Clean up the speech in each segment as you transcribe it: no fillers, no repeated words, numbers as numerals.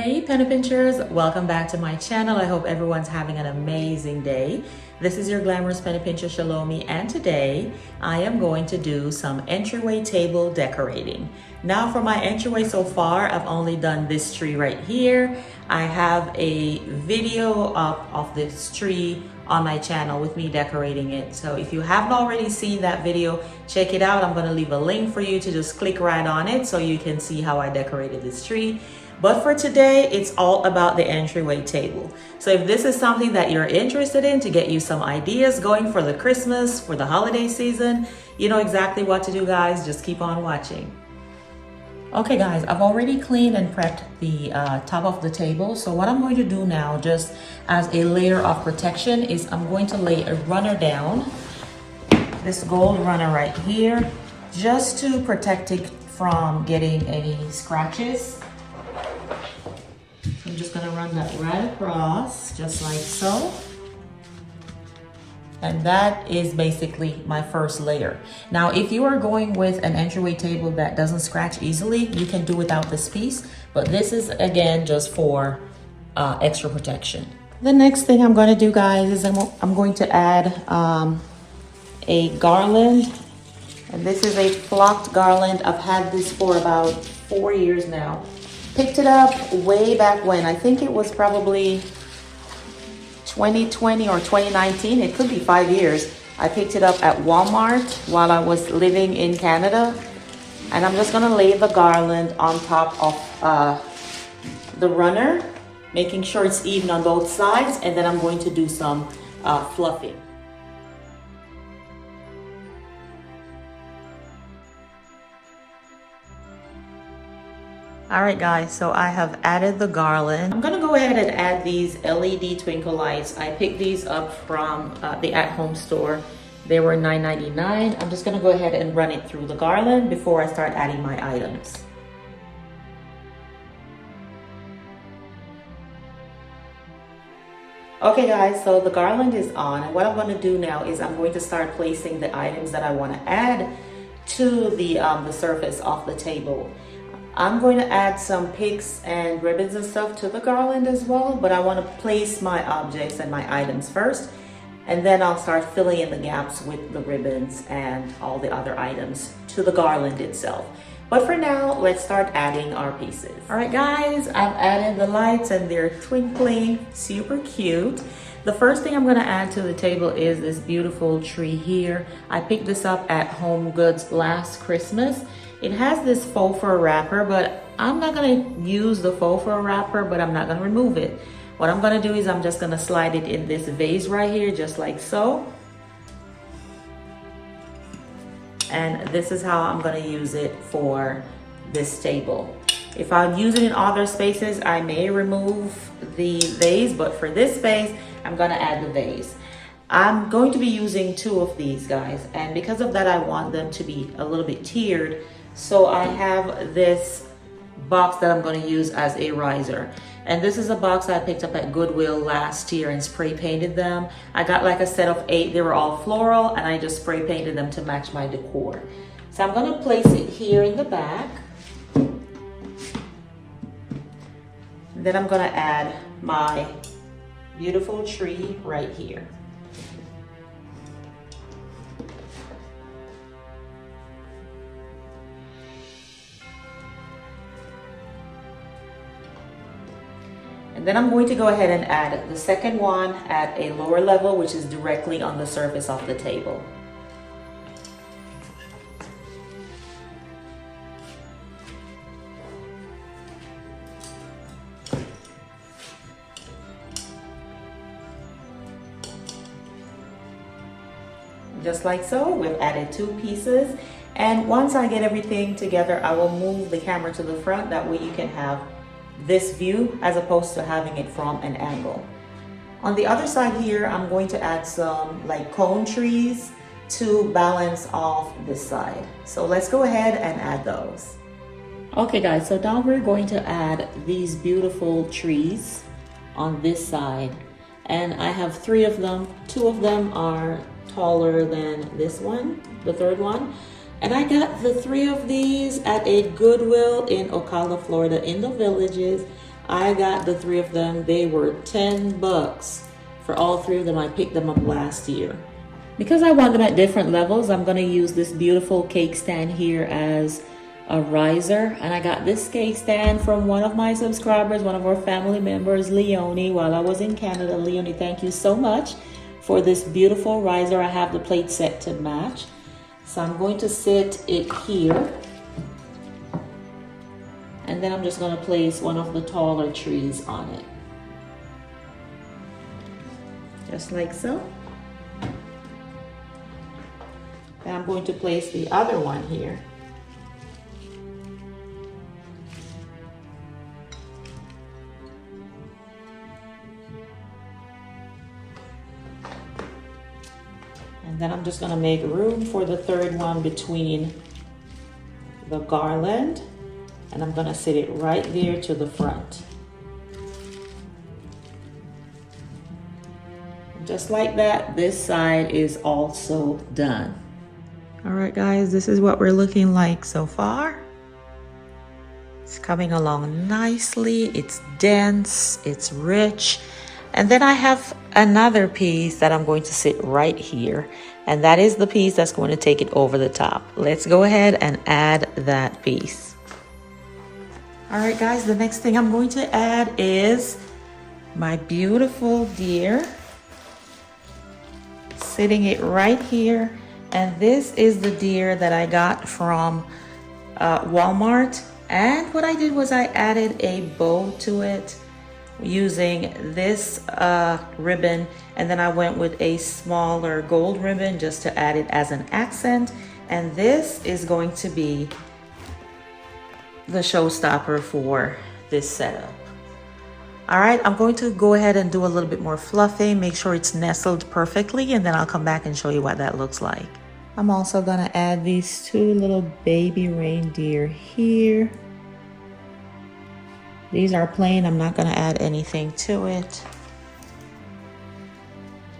Hey penny pinchers, welcome back to my channel. I hope everyone's having an amazing day. This is your glamorous penny pincher Shalomie, and today I am going to do some entryway table decorating. Now for my entryway so far, I've only done this tree right here. I have a video up of this tree on my channel with me decorating it. So if you haven't already seen that video, check it out. I'm going to leave a link for you to just click right on it so you can see how I decorated this tree. But for today, it's all about the entryway table. So if this is something that you're interested in to get you some ideas going for the Christmas, for the holiday season, you know exactly what to do, guys. Just keep on watching. Okay guys, I've already cleaned and prepped the top of the table. So what I'm going to do now, just as a layer of protection, is I'm going to lay a runner down, this gold runner right here, just to protect it from getting any scratches. I'm just gonna run that right across, just like so. And that is basically my first layer. Now, if you are going with an entryway table that doesn't scratch easily, you can do without this piece, but this is again just for extra protection. The next thing I'm gonna do, guys, is I'm going to add a garland. And this is a flocked garland. I've had this for about 4 years now. Picked it up way back when. I think it was probably 2020 or 2019. It could be 5 years. I picked it up at Walmart while I was living in Canada. And I'm just gonna lay the garland on top of the runner, making sure it's even on both sides. And then I'm going to do some fluffing. All right guys, so I have added the garland. I'm gonna go ahead and add these LED twinkle lights. I picked these up from the at-home store. They were $9.99. I'm just gonna go ahead and run it through the garland before I start adding my items. Okay guys, so the garland is on. And what I'm gonna do now is I'm going to start placing the items that I wanna add to the surface of the table. I'm going to add some picks and ribbons and stuff to the garland as well, but I want to place my objects and my items first, and then I'll start filling in the gaps with the ribbons and all the other items to the garland itself. But for now, let's start adding our pieces. All right guys, I've added the lights and they're twinkling, super cute. The first thing I'm going to add to the table is this beautiful tree here. I picked this up at Home Goods last Christmas. It has this faux fur wrapper, but I'm not gonna use the faux fur wrapper, but I'm not gonna remove it. What I'm gonna do is I'm just gonna slide it in this vase right here, just like so. And this is how I'm gonna use it for this table. If I use it in other spaces, I may remove the vase, but for this space, I'm gonna add the vase. I'm going to be using 2 of these, guys, and because of that, I want them to be a little bit tiered. So I have this box that I'm going to use as a riser. And this is a box I picked up at Goodwill last year and spray painted them. I got like a set of 8. They were all floral and I just spray painted them to match my decor. So I'm going to place it here in the back. Then I'm going to add my beautiful tree right here. And then I'm going to go ahead and add the second one at a lower level, which is directly on the surface of the table. Just like so, we've added 2 pieces. And once I get everything together, I will move the camera to the front. That way you can have this view as opposed to having it from an angle. On the other side here, I'm going to add some like cone trees to balance off this side. So let's go ahead and add those. Okay guys, so now we're going to add these beautiful trees on this side. And I have 3 of them. 2 of them are taller than this one, the third one. And I got the 3 of these at a Goodwill in Ocala, Florida, in the Villages. I got the 3 of them. They were 10 bucks for all 3 of them. I picked them up last year. Because I want them at different levels, I'm going to use this beautiful cake stand here as a riser. And I got this cake stand from one of my subscribers, one of our family members, Leonie, while I was in Canada. Leonie, thank you so much for this beautiful riser. I have the plate set to match. So I'm going to sit it here. And then I'm just going to place one of the taller trees on it. Just like so. And I'm going to place the other one here. And then I'm just going to make room for the 3rd one between the garland. And I'm going to sit it right there to the front. Just like that, this side is also done. All right, guys, this is what we're looking like so far. It's coming along nicely. It's dense, it's rich. And then I have another piece that I'm going to sit right here. And that is the piece that's going to take it over the top. Let's go ahead and add that piece. All right, guys, the next thing I'm going to add is my beautiful deer. Sitting it right here. And this is the deer that I got from Walmart. And what I did was I added a bow to it using this ribbon. And then I went with a smaller gold ribbon just to add it as an accent. And this is going to be the showstopper for this setup. All right, I'm going to go ahead and do a little bit more fluffing, make sure it's nestled perfectly, and then I'll come back and show you what that looks like. I'm also gonna add these 2 little baby reindeer here. These are plain, I'm not gonna add anything to it.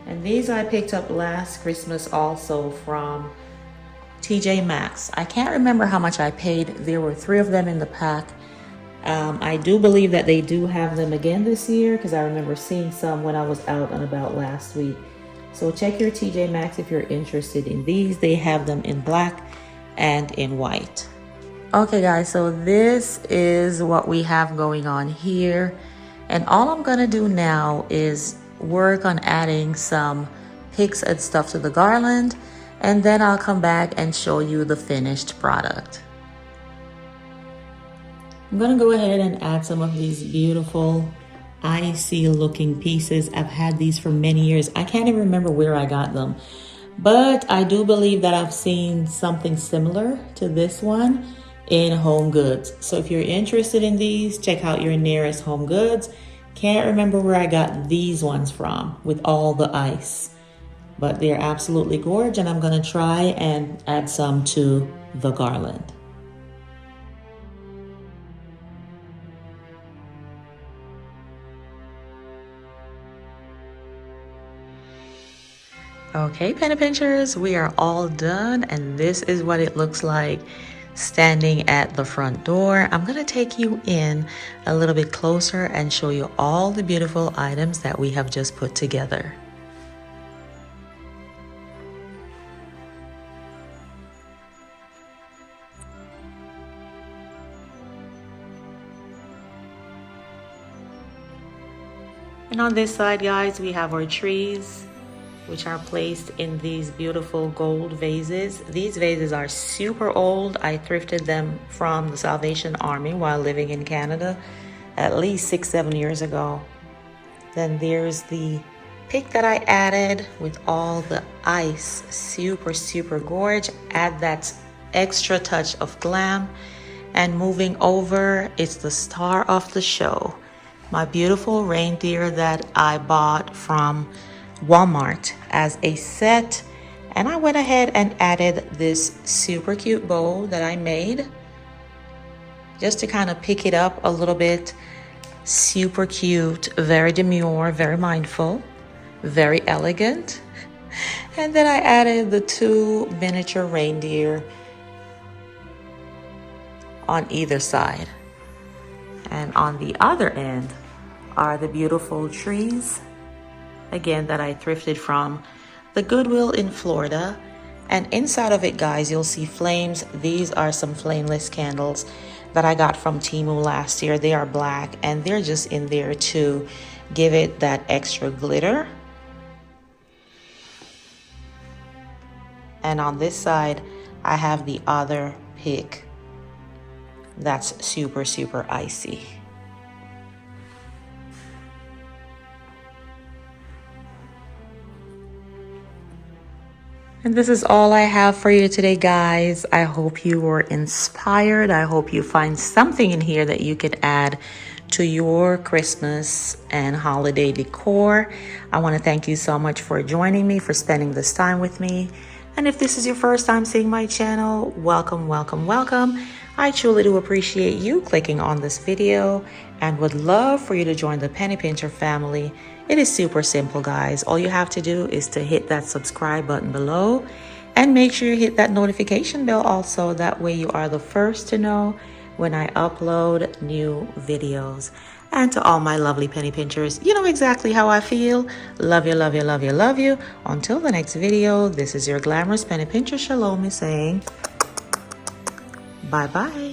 And these I picked up last Christmas also from TJ Maxx. I can't remember how much I paid. There were 3 of them in the pack. I do believe that they do have them again this year because I remember seeing some when I was out and about last week. So check your TJ Maxx if you're interested in these. They have them in black and in white. Okay guys, so this is what we have going on here. And all I'm gonna do now is work on adding some picks and stuff to the garland. And then I'll come back and show you the finished product. I'm gonna go ahead and add some of these beautiful icy looking pieces. I've had these for many years. I can't even remember where I got them, but I do believe that I've seen something similar to this one in Home Goods. So if you're interested in these, check out your nearest Home Goods. Can't remember where I got these ones from with all the ice, but they're absolutely gorgeous, and I'm gonna try and add some to the garland. Okay, penny pinchers, we are all done, and this is what it looks like standing at the front door. I'm gonna take you in a little bit closer and show you all the beautiful items that we have just put together. And on this side, guys, we have our trees, which are placed in these beautiful gold vases. These vases are super old. I thrifted them from the Salvation Army while living in Canada at least 6-7 years ago. Then there's the pick that I added with all the ice. Super gorgeous. Add that extra touch of glam. And moving over, it's the star of the show. My beautiful reindeer that I bought from Walmart as a set, and I went ahead and added this super cute bow that I made just to kind of pick it up a little bit. Super cute, very demure, very mindful, very elegant. And then I added the 2 miniature reindeer on either side. And on the other end are the beautiful trees, again, that I thrifted from the Goodwill in Florida. And inside of it, guys, you'll see flames. These are some flameless candles that I got from Temu last year. They are black and they're just in there to give it that extra glitter. And on this side, I have the other pick that's super, super icy. And this is all I have for you today, guys. I hope you were inspired. I hope you find something in here that you could add to your Christmas and holiday decor. I want to thank you so much for joining me, for spending this time with me. And if this is your first time seeing my channel, welcome, welcome, welcome. I truly do appreciate you clicking on this video and would love for you to join the Penny Pincher family. It is super simple, guys. All you have to do is to hit that subscribe button below and make sure you hit that notification bell also. That way you are the first to know when I upload new videos. And to all my lovely penny pinchers, you know exactly how I feel. Love you, love you, love you, love you. Until the next video, this is your Glamorous Penny Pincher, ChelomieC, saying bye-bye.